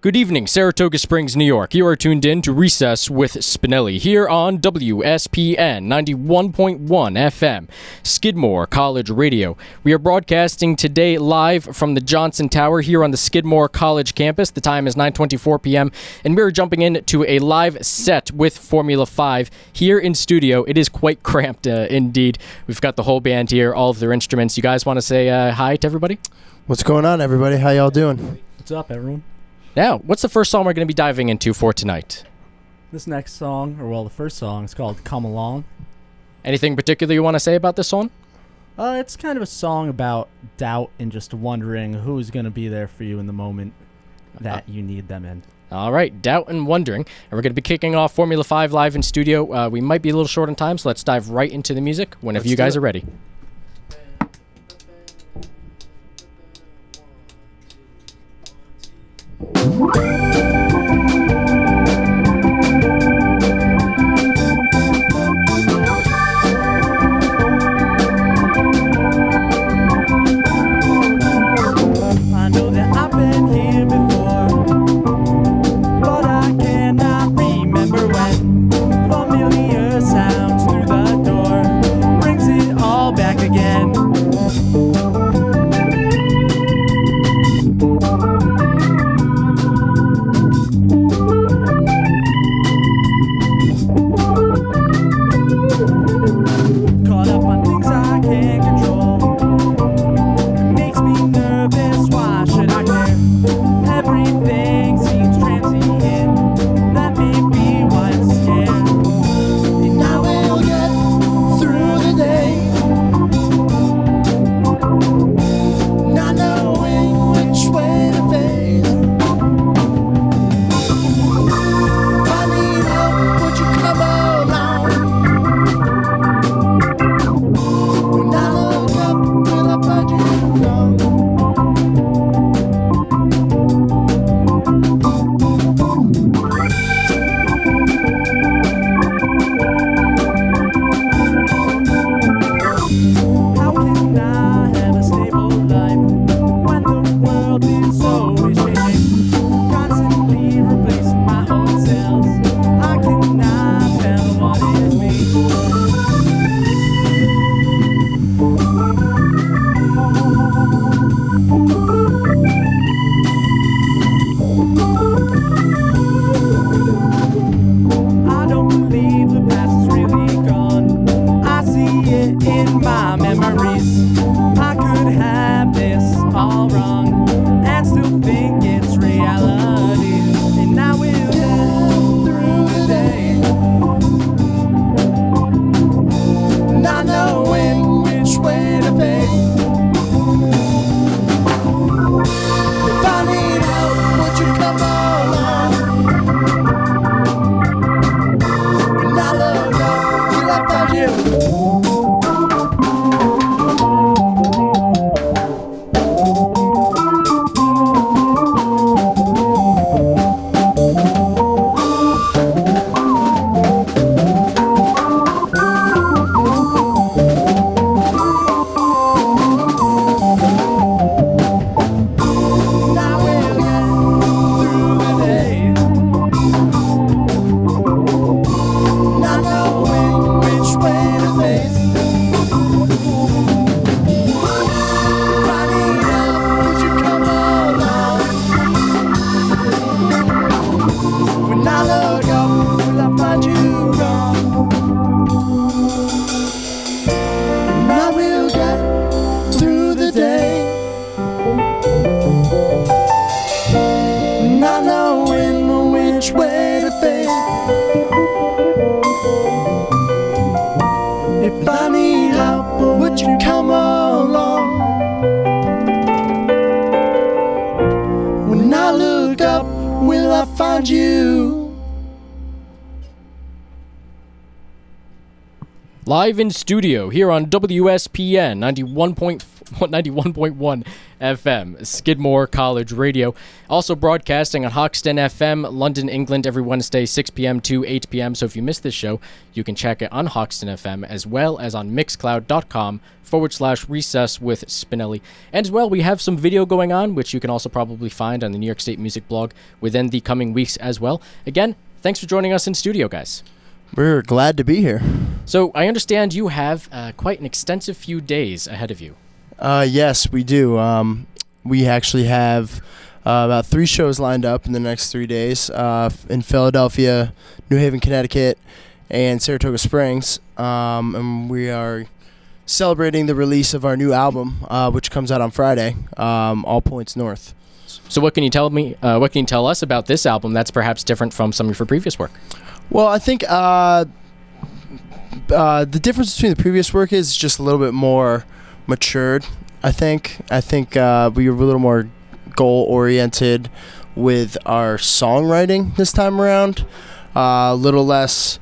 Good evening, Saratoga Springs, New York. You are tuned in to Recess with Spinelli here on WSPN 91.1 FM, Skidmore College Radio. We are broadcasting today live from the Johnson Tower here on the Skidmore College campus. The time is 9:24 p.m., and we're jumping into a live set with Formula 5 here in studio. It is quite cramped indeed. We've got the whole band here, all of their instruments. You guys want to say hi to everybody? What's going on, everybody? How y'all doing? What's up, everyone? Now, what's the first song we're going to be diving into for tonight? This next song, the first song, is called Come Along. Anything particular you want to say about this song? It's kind of a song about doubt and just wondering who's going to be there for you in the moment that you need them in. All right, doubt and wondering. And we're going to be kicking off Formula 5 live in studio. We might be a little short on time, so let's dive right into the music whenever you guys are ready. I know that I've been here before, but I cannot remember when. Familiar sounds through the door brings it all back again. Caught up on things I can't control. It makes me nervous, why should I care? Everything seems transient, that may be why I'm scared. And I will get through the day, not knowing which way to face. If I need help, would you come along? When I look up, will I find you gone? How can I have a stable life when the world is always changing, constantly replacing my own selves? I cannot tell what is me. I don't believe the past is really gone. I see it in my memories. I could have this all wrong and still think it's reality. And I will get through the day, not knowing which way to face. If I need help, would you come along? When I look up, will I find you? And I will get through the day, not knowing which way to face. If I need help, would you come along? When I look up, will I find you gone? And I will get through the day, not knowing which way to face. If I need help, would you come along? When I look up, will I find you? Live in studio here on WSPN 91.1 91.1 FM, Skidmore College Radio. Also broadcasting on Hoxton FM, London, England, every Wednesday, 6 p.m. to 8 p.m. So if you missed this show, you can check it on Hoxton FM as well as on mixcloud.com/recess with Spinelli. And as well, we have some video going on, which you can also probably find on the New York State Music blog within the coming weeks as well. Again, thanks for joining us in studio, guys. We're glad to be here. So I understand you have quite an extensive few days ahead of you. Yes, we do. We actually have about 3 shows lined up in the next 3 days in Philadelphia, New Haven, Connecticut, and Saratoga Springs. And we are celebrating the release of our new album, which comes out on Friday, All Points North. So what can you tell me? What can you tell us about this album that's perhaps different from some of your previous work? Well, I think the difference between the previous work is just a little bit more matured. I think we were a little more goal-oriented with our songwriting this time around. A little less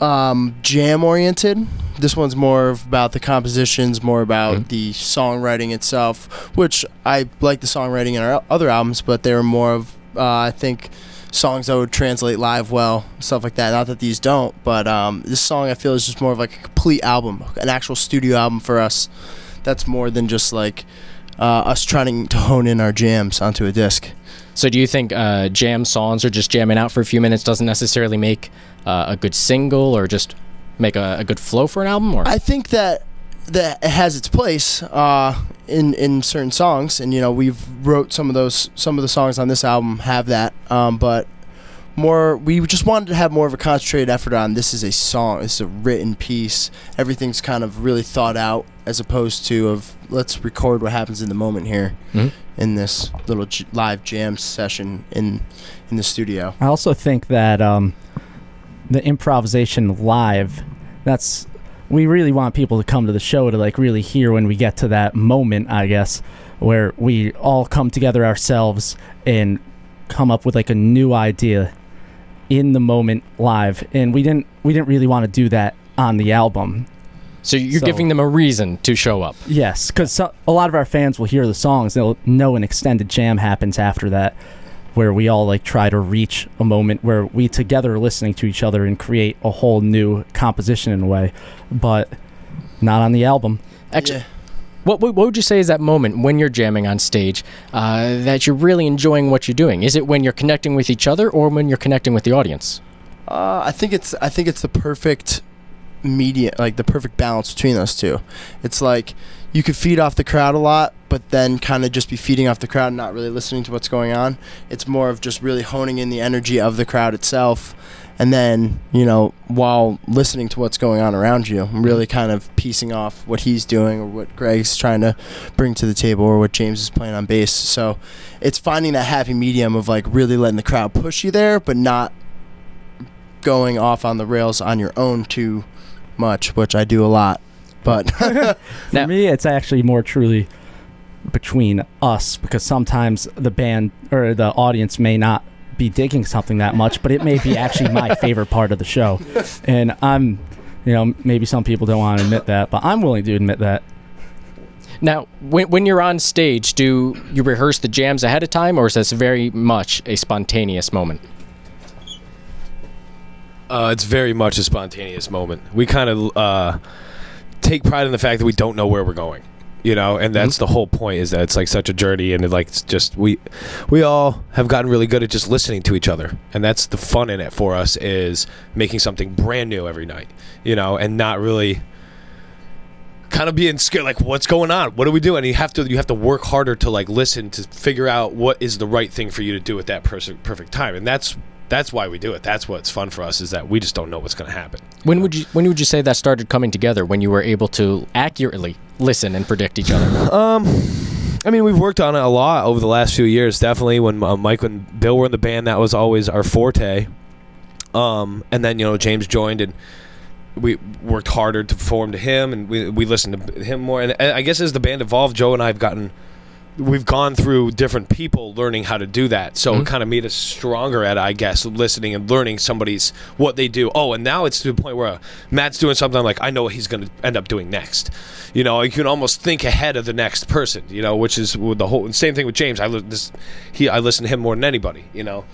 jam-oriented. This one's more about the compositions, more about the songwriting itself, which I like the songwriting in our other albums, but they were more of, I think, songs that would translate live well, stuff like that. Not that these don't, but this song I feel is just more of like a complete album, an actual studio album for us. That's more than just like us trying to hone in our jams onto a disc. So do you think jam songs or just jamming out for a few minutes doesn't necessarily make a good single or just make a good flow for an album? Or I think that it has its place in certain songs, and we've wrote some of the songs on this album have that, but we just wanted to have more of a concentrated effort on this is a song, this is a written piece, everything's kind of really thought out, as opposed to let's record what happens in the moment here in this little live jam session in the studio. I also think that the improvisation live, we really want people to come to the show to like really hear when we get to that moment, I guess, where we all come together ourselves and come up with like a new idea in the moment live. And we didn't really want to do that on the album. So you're giving them a reason to show up. Yes, because a lot of our fans will hear the songs. They'll know an extended jam happens after that, where we all like try to reach a moment where we together are listening to each other and create a whole new composition in a way, but not on the album. Actually, what would you say is that moment when you're jamming on stage that you're really enjoying what you're doing? Is it when you're connecting with each other or when you're connecting with the audience? I think it's the perfect media, like the perfect balance between those two. It's like you could feed off the crowd a lot, but then kind of just be feeding off the crowd and not really listening to what's going on. It's more of just really honing in the energy of the crowd itself, and then while listening to what's going on around you, really kind of piecing off what he's doing or what Greg's trying to bring to the table or what James is playing on bass. So it's finding that happy medium of like really letting the crowd push you there, but not going off on the rails on your own too much, which I do a lot. But for me, it's actually more truly between us, because sometimes the band or the audience may not be digging something that much, but it may be actually my favorite part of the show. And I'm, maybe some people don't want to admit that, but I'm willing to admit that. Now, when you're on stage, do you rehearse the jams ahead of time, or is this very much a spontaneous moment? It's very much a spontaneous moment. We kind of take pride in the fact that we don't know where we're going, and that's the whole point, is that it's like such a journey, and it's just we all have gotten really good at just listening to each other, and that's the fun in it for us, is making something brand new every night, and not really kind of being scared, like, what's going on, what do we do? And you have to work harder to like listen to figure out what is the right thing for you to do at that perfect time, and that's why we do it. That's what's fun for us, is that we just don't know what's going to happen. When would you say that started coming together, when you were able to accurately listen and predict each other? I mean, we've worked on it a lot over the last few years. Definitely when Mike and Bill were in the band, that was always our forte. And then, James joined, and we worked harder to perform to him, and we listened to him more. And I guess as the band evolved, Joe and I have gotten we've gone through different people learning how to do that. So it kind of made us stronger at, I guess, listening and learning somebody's what they do. Oh, and now it's to the point where Matt's doing something, I'm like, I know what he's going to end up doing next. You know, you can almost think ahead of the next person, you know, which is the whole same thing with James. I listen to him more than anybody, you know.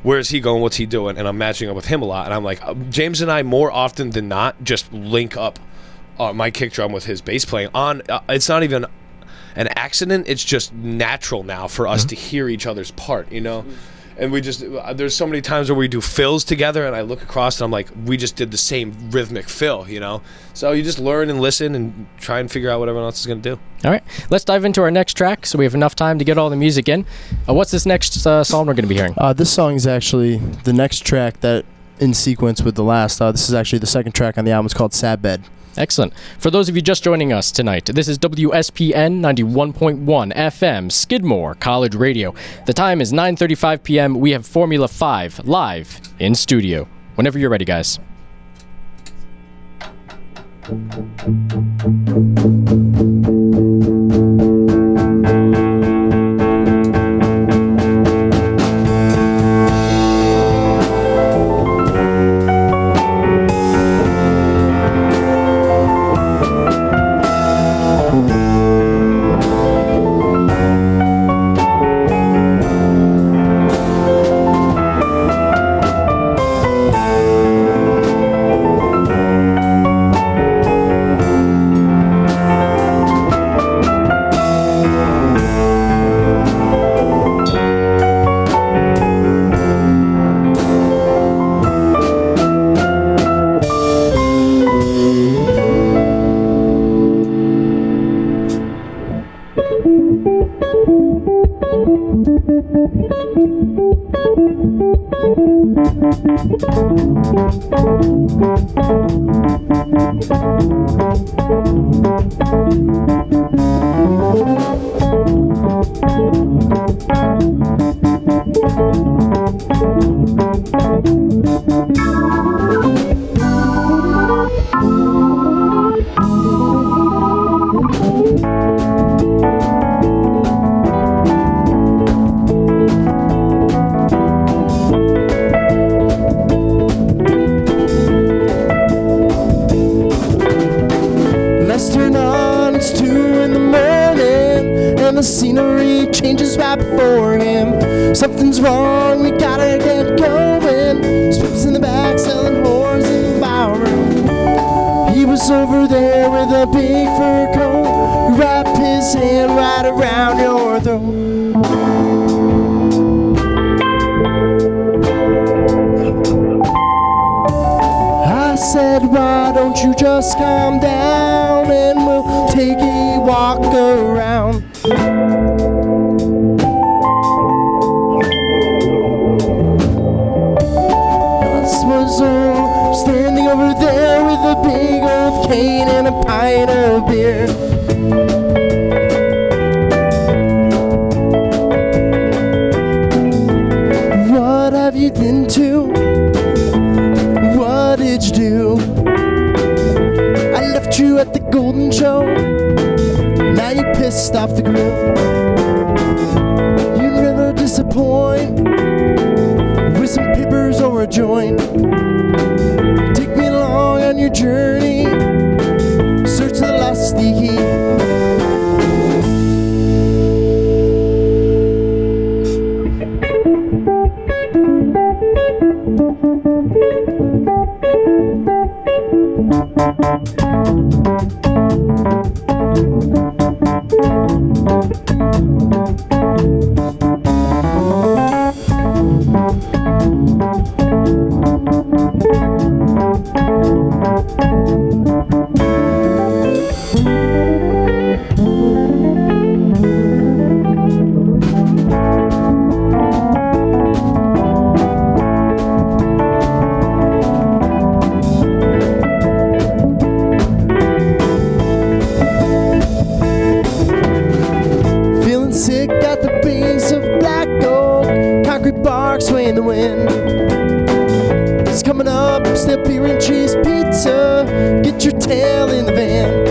Where's he going? What's he doing? And I'm matching up with him a lot. And I'm like, James and I more often than not just link up my kick drum with his bass playing on. It's not even an accident. It's just natural now for us to hear each other's part, you know. And we just there's so many times where we do fills together, and I look across and I'm like, we just did the same rhythmic fill, you know. So you just learn and listen and try and figure out what everyone else is going to do. All right, let's dive into our next track so we have enough time to get all the music in. What's this next song we're going to be hearing? This song is actually the next track that in sequence with the last. This is actually the second track on the album. It's called Sad Bed. Excellent. For those of you just joining us tonight, this is WSPN 91.1 FM, Skidmore College Radio. The time is 9:35 p.m. We have Formula 5 live in studio. Whenever you're ready, guys. Scenery changes right before him. Something's wrong, we gotta get going. Strips in the back selling whores in the barroom. He was over there with a big fur coat. He wrapped his hand right around your throat. I said, why don't you just calm down and we'll take a walk around. Standing over there with a big old cane and a pint of beer. What have you been to? What did you do? I left you at the Golden Show. Now you're pissed off the grill. You'd never disappoint with some peppers or a joint. Take me along on your journey. Search the lusty heat. Swaying the wind. It's coming up, step beer and cheese pizza. Get your tail in the van.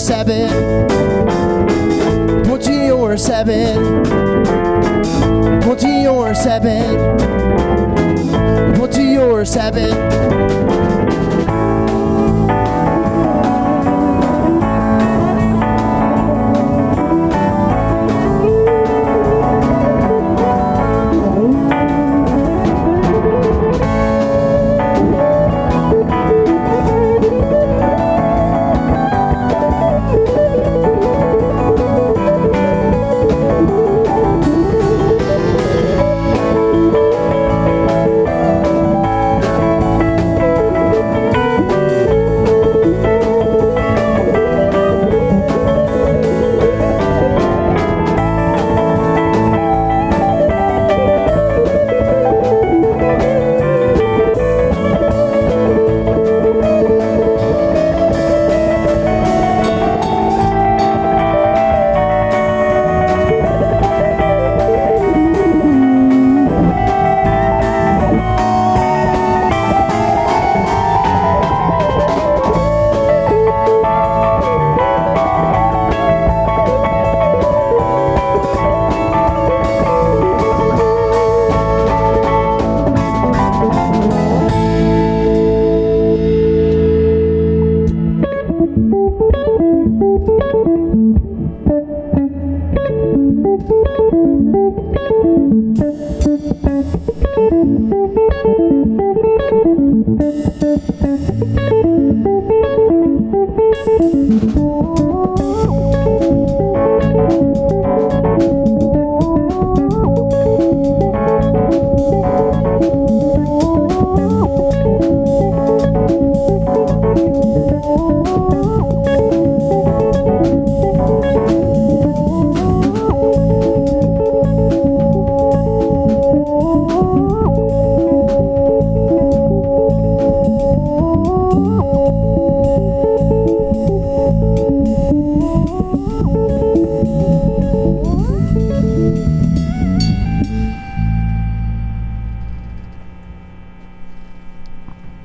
7. 24/7. 24/7. 24/7.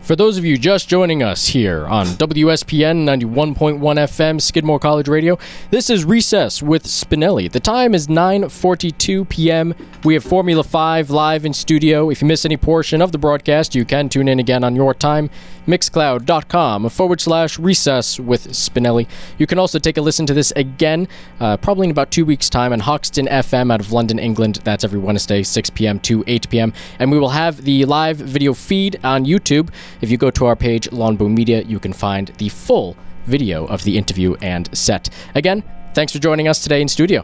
For those of you just joining us here on WSPN 91.1 FM, Skidmore College Radio, this is Recess with Spinelli. The time is 9:42 p.m. We have Formula 5 live in studio. If you miss any portion of the broadcast, you can tune in again on your time. Mixcloud.com/recess with Spinelli. You can also take a listen to this again, probably in about 2 weeks' time, on Hoxton FM out of London, England. That's every Wednesday, 6 p.m. to 8 p.m. And we will have the live video feed on YouTube. If you go to our page, Longbow Media, you can find the full video of the interview and set. Again, thanks for joining us today in studio.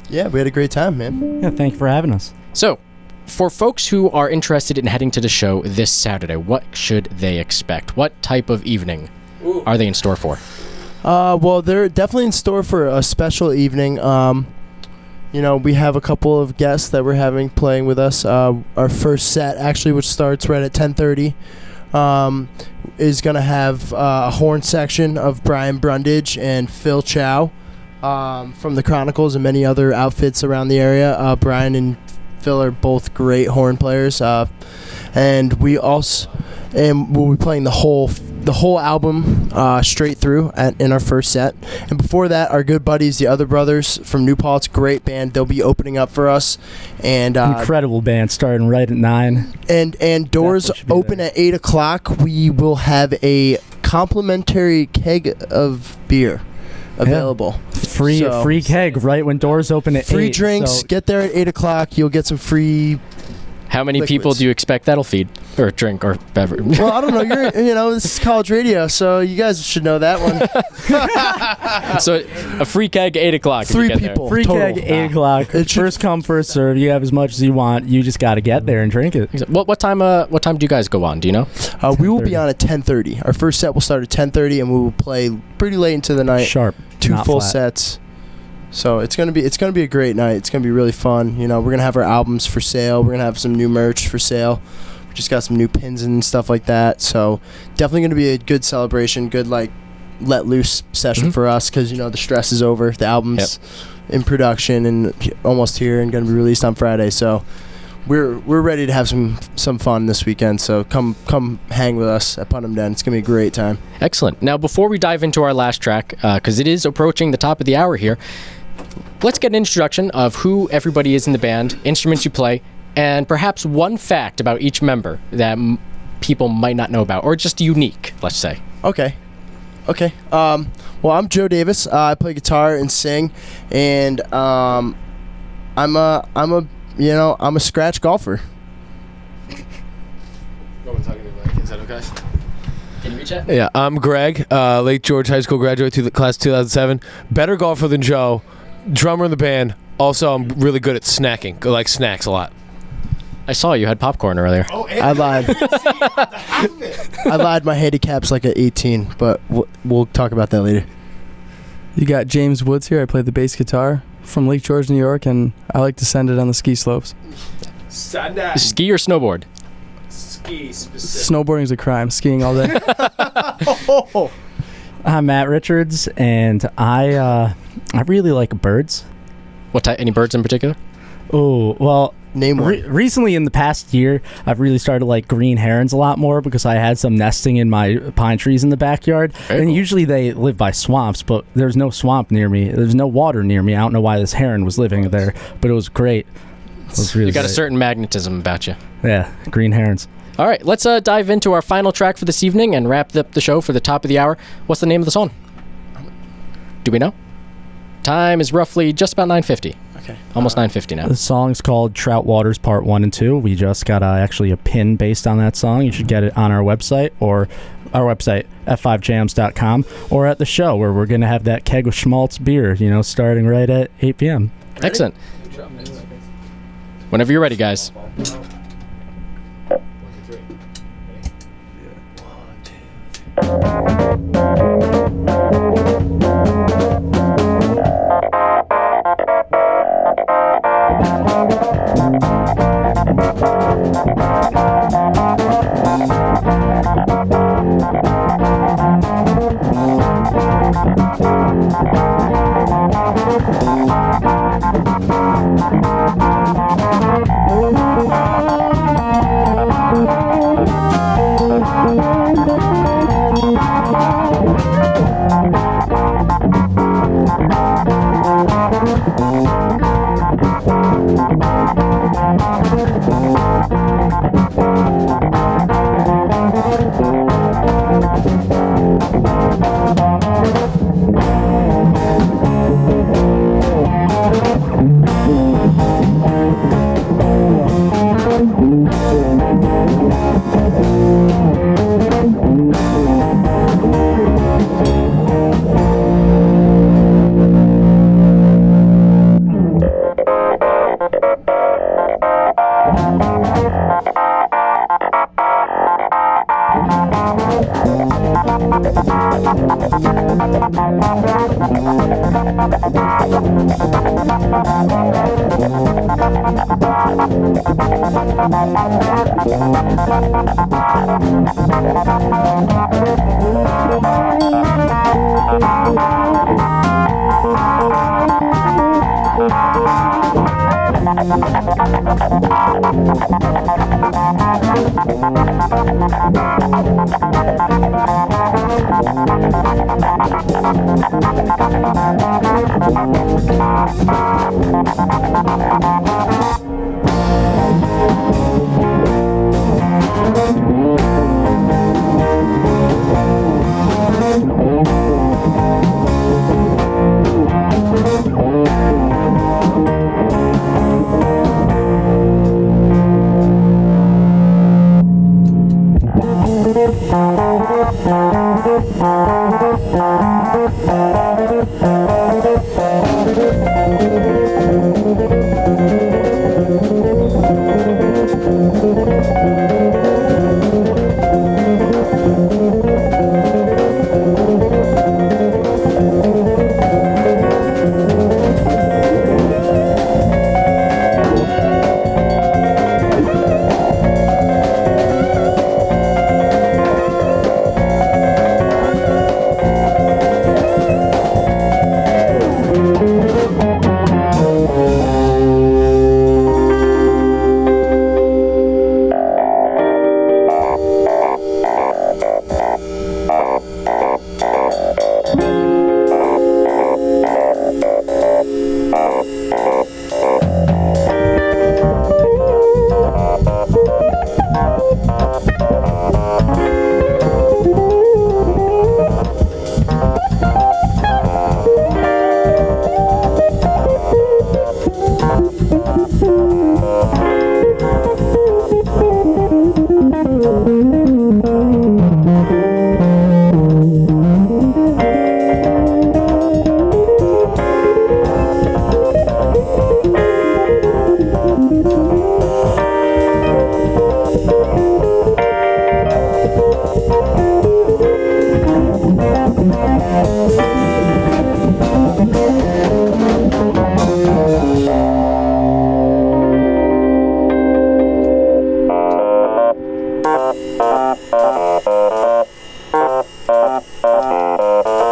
Yeah, we had a great time, man. Yeah, thank you for having us. So, for folks who are interested in heading to the show this Saturday, what should they expect? What type of evening are they in store for? Well, they're definitely in store for a special evening. You know, we have a couple of guests that we're having playing with us. Our first set, actually, which starts right at 10:30, is going to have a horn section of Brian Brundage and Phil Chow from the Chronicles and many other outfits around the area. Brian and Phil are both great horn players, and we'll be playing the whole album straight through in our first set. And before that, our good buddies, the Other Brothers from New Paltz, great band. They'll be opening up for us, and Incredible band, starting right at 9. And doors open at 8 o'clock. We will have a complimentary keg of beer available. Free keg right when doors open at 8. Free drinks. So Get there at 8 o'clock. You'll get some free. How many liquids. people do you expect that'll feed? Or drink or beverage? Well, I don't know. This is college radio, so you guys should know that one. So a free keg, 8 o'clock. if you 3 get there. people. free total. keg, 8 o'clock. It should- First come, first serve. You have as much as you want. You just got to get there and drink it. What time do you guys go on? Do you know? We will be 10:30. on at 10:30. Our first set will start at 10:30, and we will play pretty late into the night. Sharp. 2 not full flat. sets. So it's gonna be a great night. It's gonna be really fun. You know, we're gonna have our albums for sale. We're gonna have some new merch for sale. We just got some new pins and stuff like that. So definitely gonna be a good celebration. Good let loose session for us, because the stress is over. The album's in production and almost here and gonna be released on Friday. So we're ready to have some fun this weekend. So come hang with us at Putnam Den. It's gonna be a great time. Excellent. Now, before we dive into our last track, because it is approaching the top of the hour here, let's get an introduction of who everybody is in the band, instruments you play, and perhaps one fact about each member that people might not know about, or just unique, let's say. Okay. Well, I'm Joe Davis. I play guitar and sing, and I'm a scratch golfer. Is that okay? Can you reach out? Yeah, I'm Greg, Lake George High School graduate to the class 2007. Better golfer than Joe, drummer in the band. Also, I'm really good at snacking. I like snacks a lot. I saw you had popcorn earlier. Oh, I lied. I lied. My handicap's like at 18, but we'll talk about that later. You got James Woods here. I play the bass guitar from Lake George, New York, and I like to send it on the ski slopes. Ski or snowboard? Ski specific. Snowboarding's a crime. Skiing all day. I'm Matt Richards, and I really like birds. What type? Any birds in particular? Oh, well, Name one. recently in the past year, I've really started to like green herons a lot more because I had some nesting in my pine trees in the backyard. Very And cool. usually they live by swamps, but there's no swamp near me. There's no water near me. I don't know why this heron was living there, but it was great. It was really You got a great. certain magnetism about you. Yeah, green herons. All right, let's dive into our final track for this evening and wrap up the show for the top of the hour. What's the name of the song? Do we know? Time is roughly just about 9:50. Okay. Almost 9:50 now. The song's called Trout Waters Part 1 and 2. We just got actually a pin based on that song. You should get it on our website, or our website, f5jams.com, or at the show where we're going to have that keg of schmaltz beer, starting right at 8 p.m. Excellent. Whenever you're ready, guys.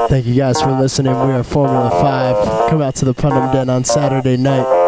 Thank you guys for listening. We are Formula 5. Come out to the Putnam Den on Saturday night.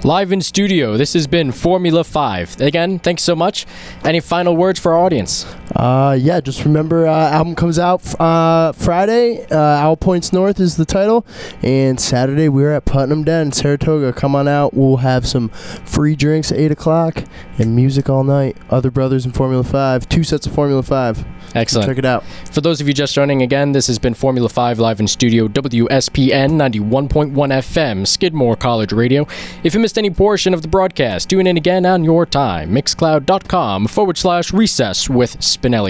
Live in studio, this has been Formula 5. Again, thanks so much. Any final words for our audience? Yeah, just remember, album comes out Friday. Owl Points North is the title. And Saturday, we're at Putnam Den in Saratoga. Come on out. We'll have some free drinks at 8 o'clock and music all night. Other brothers in Formula 5. 2 sets of Formula 5. Excellent. Check it out. For those of you just joining again, this has been Formula 5 live in studio, WSPN 91.1 FM, Skidmore College Radio. If you missed any portion of the broadcast, tune in again on your time. Mixcloud.com/recess with Spinelli.